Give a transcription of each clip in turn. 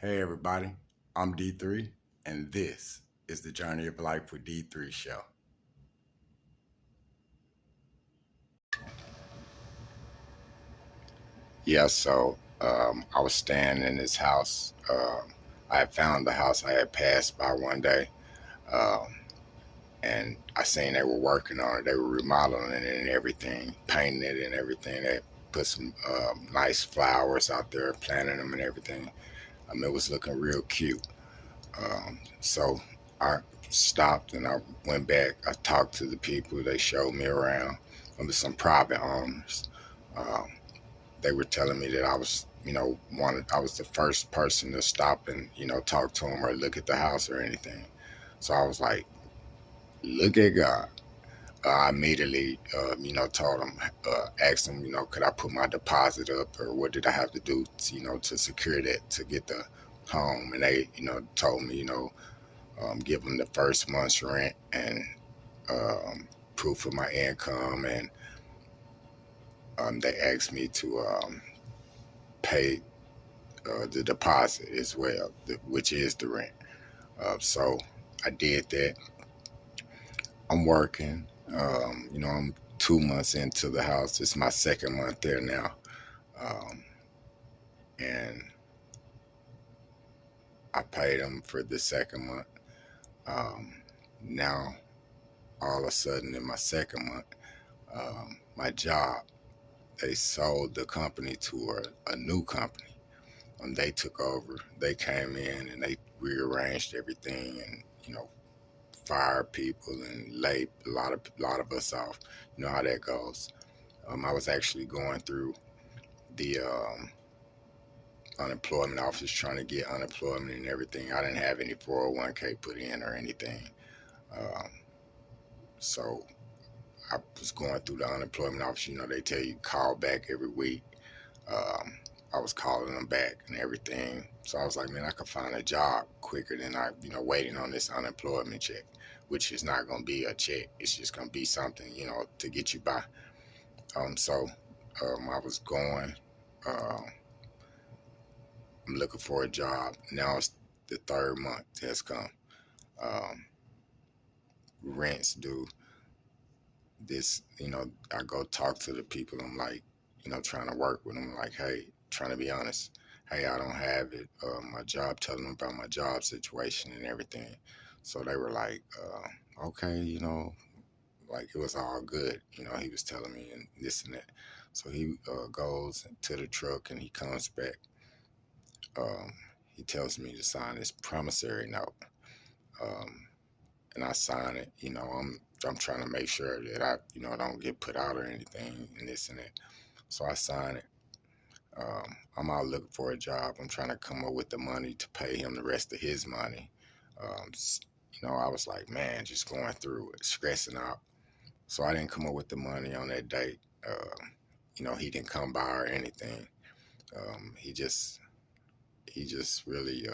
Hey everybody, I'm D3, and this is the Journey of Life with D3 show. I was staying in this house. I had found the house I had passed by one day, um, and I seen they were working on it. They were remodeling it and everything, painting it and everything. They put some nice flowers out there, planting them and everything. It was looking real cute. So I stopped and I went back. I talked to the people. They showed me around. There was some private owners. Um, they were telling me that I was, I was the first person to stop and, talk to them or look at the house or anything. So I was like, look at God. I immediately, told them, asked them, could I put my deposit up or what did I have to do, to secure that, to get the home. And they, told me, give them the first month's rent and um, proof of my income, and they asked me to pay the deposit as well, which is the rent. So I did that. I'm working. I'm 2 months into the house. It's my second month there now, um, and I paid them for the second month. Um, Now, all of a sudden, in my second month, my job, they sold the company to a new company. They took over. They came in and they rearranged everything, and fired people and laid a lot of us off. You know how that goes. I was actually going through the unemployment office trying to get unemployment and everything. I didn't have any 401k put in or anything. Um, so I was going through the unemployment office. They tell you call back every week. Um, I was calling them back and everything. So I was like, man, I could find a job quicker than waiting on this unemployment check, which is not going to be a check. It's just going to be something, to get you by. I was going, uh, I'm looking for a job. Now it's the third month has come. Um, Rents due. I go talk to the people. I'm like, trying to work with them. Like, hey, trying to be honest. Hey, I don't have it. My job, telling them about my job situation and everything. So they were like, okay, like it was all good. He was telling me and this and that. So he goes to the truck and he comes back. Um, he tells me to sign this promissory note. Um, and I sign it. I'm trying to make sure that I don't get put out or anything and this and that. So I sign it. I'm out looking for a job. I'm trying to come up with the money to pay him the rest of his money. Um, I was like, man, just going through it, stressing out. So I didn't come up with the money on that date. He didn't come by or anything. He just really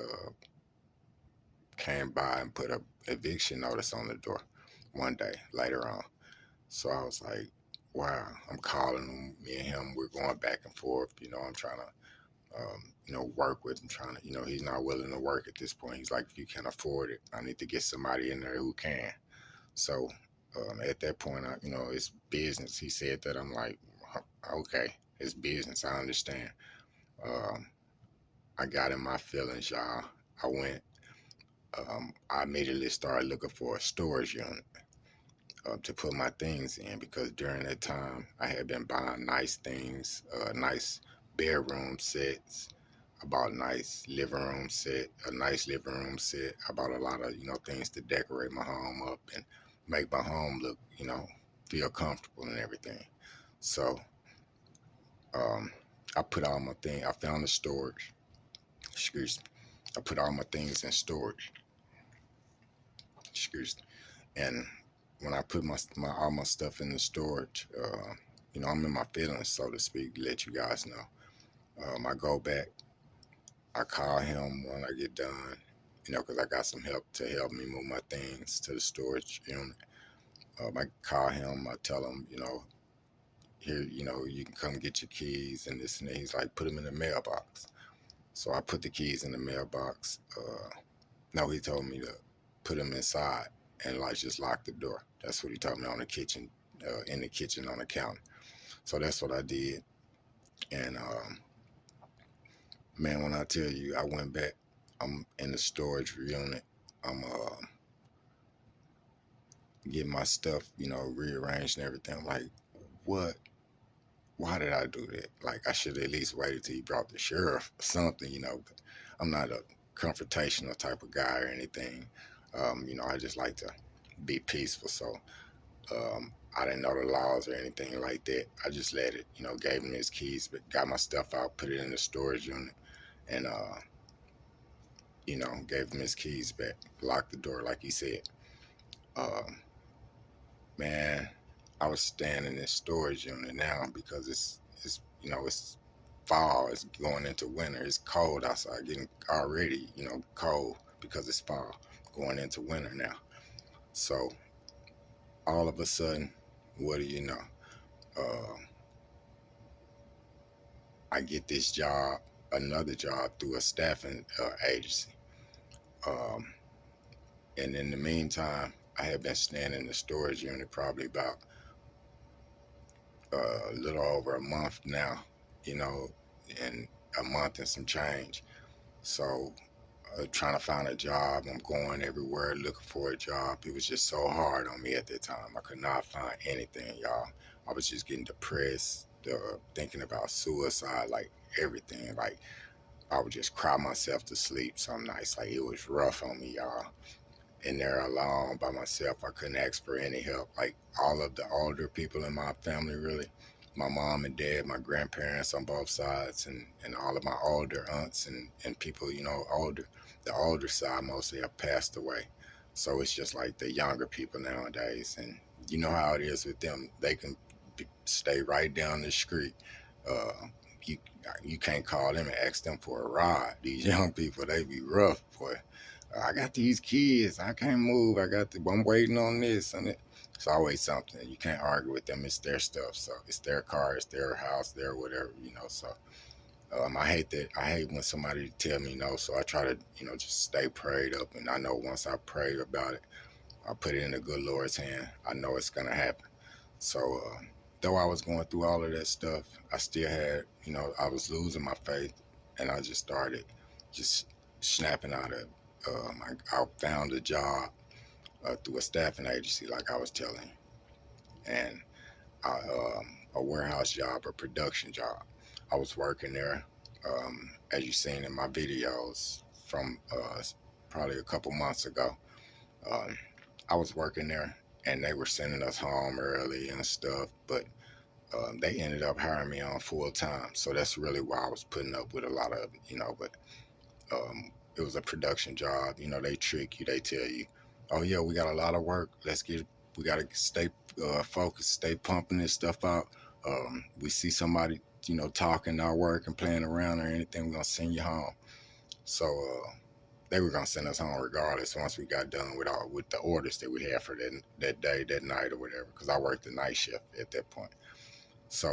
came by and put a eviction notice on the door one day later on. So I was like, wow, I'm calling him, me and him, we're going back and forth. I'm trying to, work with him, trying to, he's not willing to work at this point. He's like, if you can't afford it, I need to get somebody in there who can. So at that point, it's business. He said that. I'm like, okay, it's business. I understand. Um, I got in my feelings, y'all. I went, I immediately started looking for a storage unit to put my things in because during that time I had been buying nice things, nice bedroom sets. I bought a nice living room set, a nice living room set. I bought a lot of things to decorate my home up and make my home look, feel comfortable and everything. So um, I put all my things. I found the storage. Excuse me. I put all my things in storage. Excuse me. And when I put my all my stuff in the storage, I'm in my feelings, so to speak. Let you guys know. I go back. I call him when I get done, because I got some help to help me move my things to the storage unit. I call him. I tell him, here, you can come get your keys and this and that. He's like, put them in the mailbox. So I put the keys in the mailbox. No, he told me to put them inside and like just lock the door. That's what he told me on the kitchen, in the kitchen on the counter. So that's what I did. And man, when I tell you, I went back. I'm in the storage unit. I'm getting my stuff, rearranged and everything. I'm like, what? Why did I do that? Like, I should at least waited till he brought the sheriff or something. But I'm not a confrontational type of guy or anything. I just like to be peaceful. So I didn't know the laws or anything like that. I just let it, gave him his keys, but got my stuff out, put it in the storage unit, and gave him his keys back, locked the door like he said. Um, Man, I was staying in this storage unit now because it's fall. It's going into winter. It's cold outside, getting already cold because it's fall, going into winter now. So all of a sudden, what do you know? Uh, I get this job, another job through a staffing agency. Um, and in the meantime, I had been staying in the storage unit probably about a little over a month now, you know, and a month and some change. So, trying to find a job, I'm going everywhere looking for a job. It was just so hard on me at that time. I could not find anything, y'all. I was just getting depressed, thinking about suicide, like everything. Like, I would just cry myself to sleep some nights. Like, it was rough on me, y'all. In there alone by myself. I couldn't ask for any help. Like all of the older people in my family, really, my mom and dad, my grandparents on both sides, and all of my older aunts and people, older, the older side mostly have passed away. So it's just like the younger people nowadays. And you know how it is with them. They can stay right down the street. Uh, you, you can't call them and ask them for a ride. These young people, they be rough, boy. I got these kids. I can't move. I'm waiting on this and it. It's always something. You can't argue with them. It's their stuff. So it's their car. It's their house. Their whatever. So I hate that. I hate when somebody tell me no. So I try to, just stay prayed up. And I know once I prayed about it, I put it in the good Lord's hand. I know it's gonna happen. So though I was going through all of that stuff, I still had, I was losing my faith, and I just started just snapping out of it. I found a job through a staffing agency, like I was telling you, and a warehouse job, a production job. I was working there, as you seen in my videos from probably a couple months ago. Um, I was working there, and they were sending us home early and stuff, but they ended up hiring me on full time. So that's really why I was putting up with a lot of it. But it was a production job. They trick you. They tell you, "Oh yeah, we got a lot of work. We got to stay focused, stay pumping this stuff out. We see somebody, talking, not working, playing around or anything, we're gonna send you home." So they were gonna send us home regardless once we got done with the orders that we had for that day, that night, or whatever. Because I worked the night shift at that point. So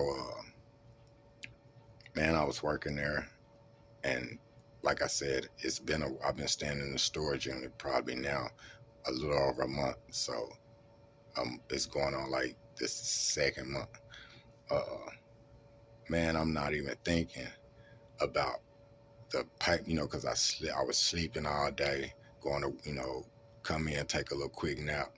man, I was working there, and like I said, I've been staying in the storage unit probably now a little over a month. So it's going on like this second month. Uh, man, I'm not even thinking about the pipe, because I was sleeping all day, going to, come in, take a little quick nap,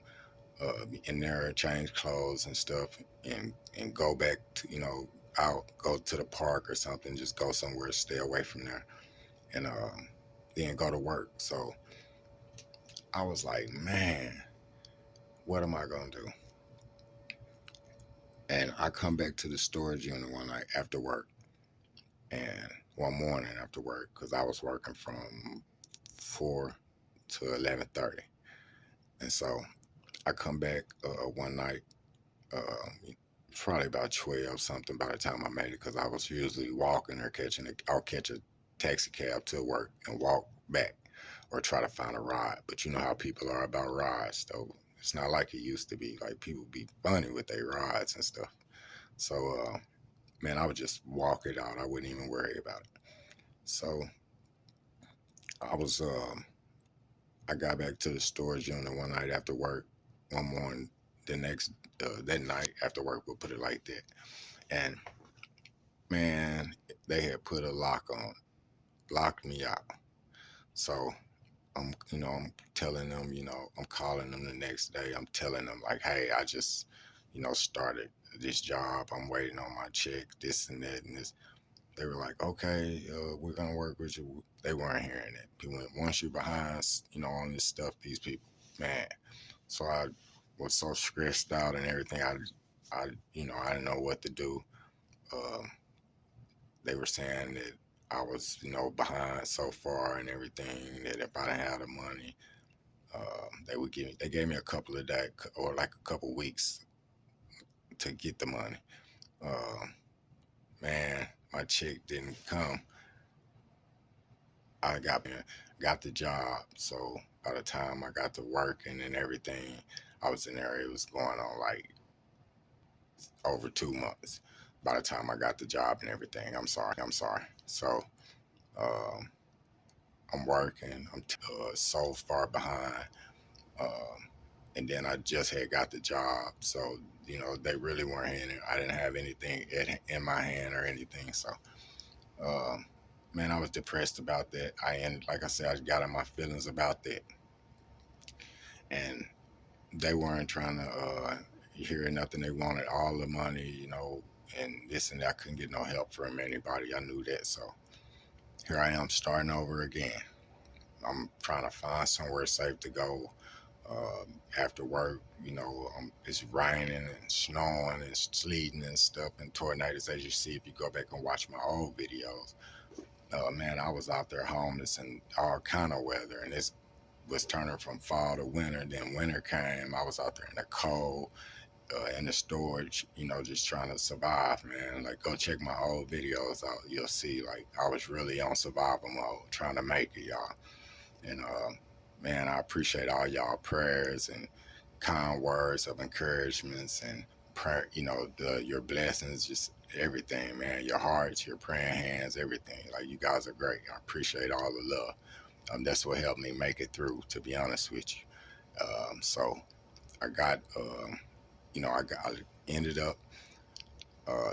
in there, change clothes and stuff, and go back to, out, go to the park or something, just go somewhere, stay away from there, and then go to work. So I was like, man, what am I gonna do? And I come back to the storage unit one night after work, and one morning after work, because I was working from 4 to 11:30, and so I come back one night, probably about 12 something by the time I made it, because I was usually walking or I'll catch a taxi cab to work and walk back, or try to find a ride. But you know how people are about rides, though. It's not like it used to be. Like, people be funny with their rides and stuff. So man, I would just walk it out. I wouldn't even worry about it. So I was I got back to the storage unit one night after work. One morning, the next that night after work, we'll put it like that. And man, they had put a locked me out. So I'm telling them, I'm calling them the next day. I'm telling them like, hey, I just, started this job. I'm waiting on my check, this and that and this. They were like, okay, we're gonna work with you. They weren't hearing it. Once you're behind, on this stuff, these people, man. So I was so stressed out and everything. I didn't know what to do. Um, they were saying that I was, behind so far and everything. That if I didn't have the money, they gave me a couple of days or like a couple weeks to get the money. Uh, man, my check didn't come. I got the job. So by the time I got to working and everything, I was in there. It was going on like over 2 months. By the time I got the job and everything, I'm sorry. So um, I'm working. I'm so far behind. Um, and then I just had got the job, so they really weren't in it. I didn't have anything in my hand or anything. So um, man, I was depressed about that. Like I said, I got in my feelings about that, and they weren't trying to hear nothing. They wanted all the money, and this and that. I couldn't get no help from anybody. I knew that. So here I am starting over again. I'm trying to find somewhere safe to go after work. It's raining and snowing and sleeting and stuff and tornadoes, as you see if you go back and watch my old videos. Man, I was out there homeless and all kind of weather, and it was turning from fall to winter. Then winter came. I was out there in the cold, in the storage, just trying to survive, man. Like, go check my old videos out. You'll see, like, I was really on survival mode, trying to make it, y'all. And man, I appreciate all y'all prayers and kind words of encouragements and prayer. Your blessings, just everything, man. Your hearts, your praying hands, everything. Like, you guys are great. I appreciate all the love. That's what helped me make it through, to be honest with you. So I got, I ended up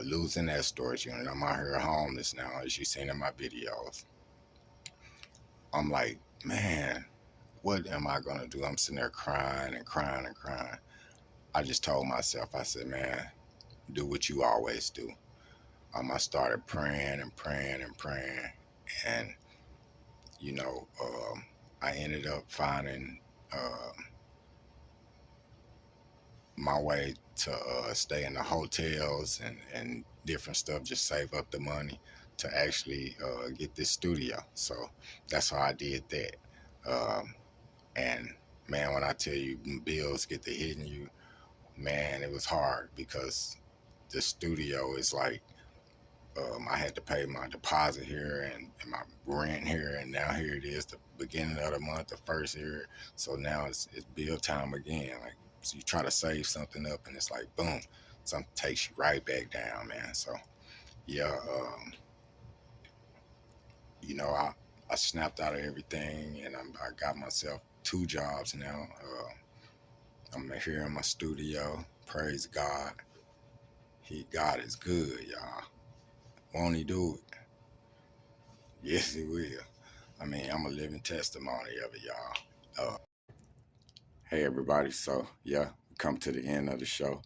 losing that storage unit. I'm out here homeless now, as you seen in my videos. I'm like, man, what am I gonna do? I'm sitting there crying and crying and crying. I just told myself, I said, man, do what you always do. I started praying and praying and praying, and you know, um, I ended up finding uh, my way to stay in the hotels and different stuff, just save up the money to actually get this studio. So that's how I did that. Um, and man, when I tell you bills get to hitting you, man, it was hard because the studio is like I had to pay my deposit here and my rent here, and now here it is, the beginning of the month, the first year. So now it's bill time again. Like, so you try to save something up, and it's like boom, something takes you right back down, man. So yeah, I snapped out of everything, and I got myself 2 jobs now. I'm here in my studio. Praise God. God is good, y'all. Won't He do it? Yes, He will. I mean, I'm a living testimony of it, y'all. Hey, everybody. So, yeah, we come to the end of the show.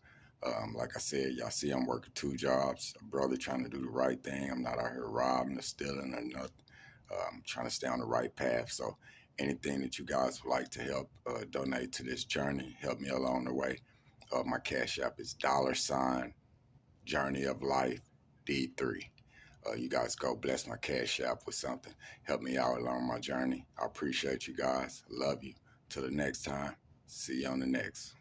Like I said, y'all see I'm working 2 jobs. A brother trying to do the right thing. I'm not out here robbing or stealing or nothing. I'm trying to stay on the right path. So, anything that you guys would like to help donate to this journey, help me along the way. My Cash App is $ Journey of Life D3. You guys go bless my Cash App with something. Help me out along my journey. I appreciate you guys. Love you. Till the next time. See you on the next.